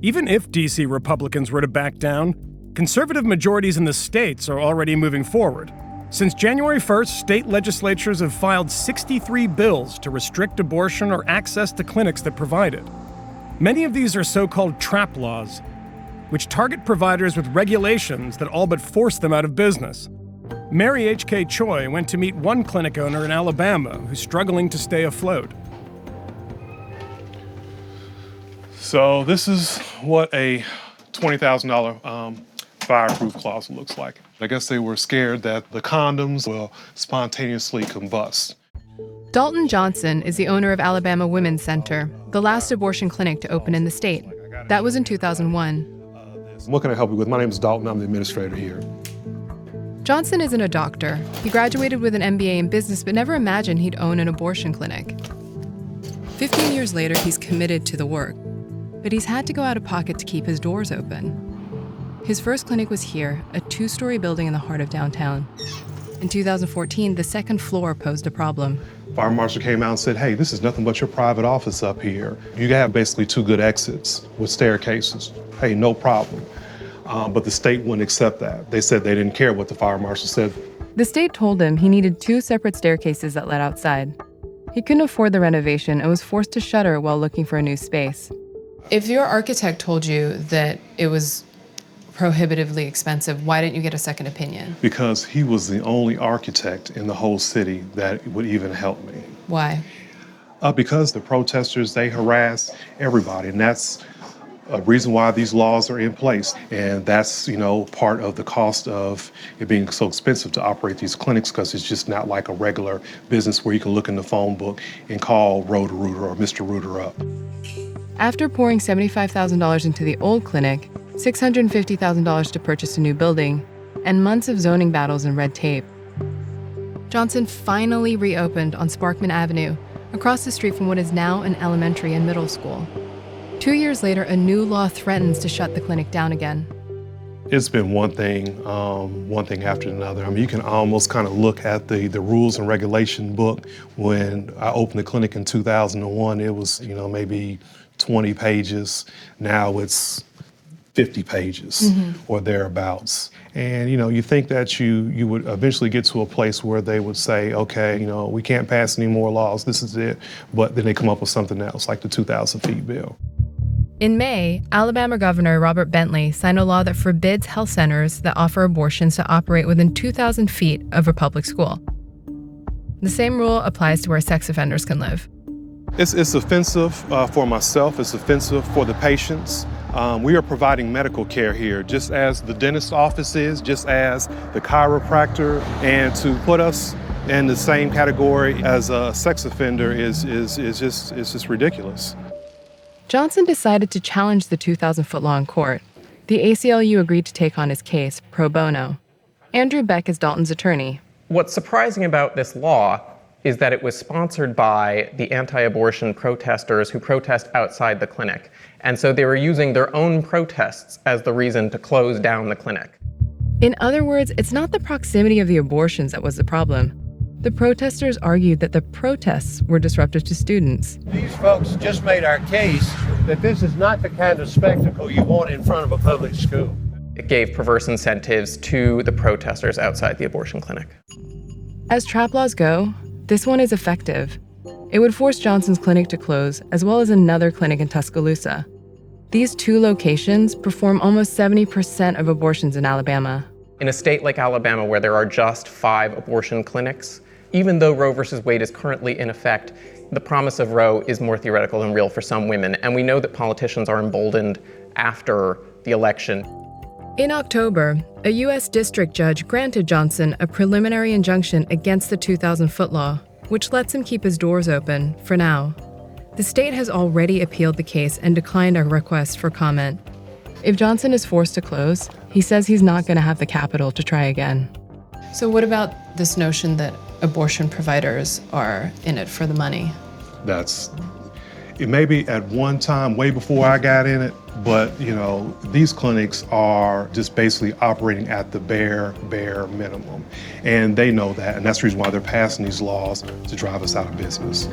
Even if D.C. Republicans were to back down, conservative majorities in the states are already moving forward. Since January 1st, state legislatures have filed 63 bills to restrict abortion or access to clinics that provide it. Many of these are so-called trap laws, which target providers with regulations that all but force them out of business. Mary H.K. Choi went to meet one clinic owner in Alabama who's struggling to stay afloat. So this is what a $20,000 fireproof closet looks like. I guess they were scared that the condoms will spontaneously combust. Dalton Johnson is the owner of Alabama Women's Center, the last abortion clinic to open in the state. That was in 2001. What can I help you with? My name is Dalton. I'm the administrator here. Johnson isn't a doctor. He graduated with an MBA in business but never imagined he'd own an abortion clinic. 15 years later, he's committed to the work, but he's had to go out of pocket to keep his doors open. His first clinic was here, a 2-story building in the heart of downtown. In 2014, the second floor posed a problem. Fire marshal came out and said, hey, this is nothing but your private office up here. You have basically 2 good exits with staircases. Hey, no problem. But the state wouldn't accept that. They said they didn't care what the fire marshal said. The state told him he needed 2 separate staircases that led outside. He couldn't afford the renovation and was forced to shutter while looking for a new space. If your architect told you that it was prohibitively expensive, why didn't you get a second opinion? Because he was the only architect in the whole city that would even help me. Why? Because the protesters, they harass everybody, and that's a reason why these laws are in place. And that's, part of the cost of it being so expensive to operate these clinics, because it's just not like a regular business where you can look in the phone book and call Roto-Rooter or Mr. Rooter up. After pouring $75,000 into the old clinic, $650,000 to purchase a new building, and months of zoning battles and red tape, Johnson finally reopened on Sparkman Avenue, across the street from what is now an elementary and middle school. 2 years later, a new law threatens to shut the clinic down again. It's been one thing after another. I mean, you can almost kind of look at the rules and regulation book. When I opened the clinic in 2001, it was, maybe 20 pages. Now it's 50 pages or thereabouts. And, you think that you would eventually get to a place where they would say, okay, we can't pass any more laws, this is it. But then they come up with something else, like the 2,000 feet bill. In May, Alabama Governor Robert Bentley signed a law that forbids health centers that offer abortions to operate within 2,000 feet of a public school. The same rule applies to where sex offenders can live. It's offensive for myself, it's offensive for the patients. We are providing medical care here, just as the dentist's office is, just as the chiropractor, and to put us in the same category as a sex offender is just ridiculous. Johnson decided to challenge the 2,000-foot law in court. The ACLU agreed to take on his case pro bono. Andrew Beck is Dalton's attorney. What's surprising about this law is that it was sponsored by the anti-abortion protesters who protest outside the clinic. And so they were using their own protests as the reason to close down the clinic. In other words, it's not the proximity of the abortions that was the problem. The protesters argued that the protests were disruptive to students. These folks just made our case that this is not the kind of spectacle you want in front of a public school. It gave perverse incentives to the protesters outside the abortion clinic. As trap laws go, this one is effective. It would force Johnson's clinic to close, as well as another clinic in Tuscaloosa. These 2 locations perform almost 70% of abortions in Alabama. In a state like Alabama, where there are just 5 abortion clinics, even though Roe versus Wade is currently in effect, the promise of Roe is more theoretical than real for some women. And we know that politicians are emboldened after the election. In October, a U.S. district judge granted Johnson a preliminary injunction against the 2,000-foot law, which lets him keep his doors open for now. The state has already appealed the case and declined our request for comment. If Johnson is forced to close, he says he's not going to have the capital to try again. So what about this notion that abortion providers are in it for the money? It may be at one time, way before I got in it, but these clinics are just basically operating at the bare minimum. And they know that, and that's the reason why they're passing these laws to drive us out of business.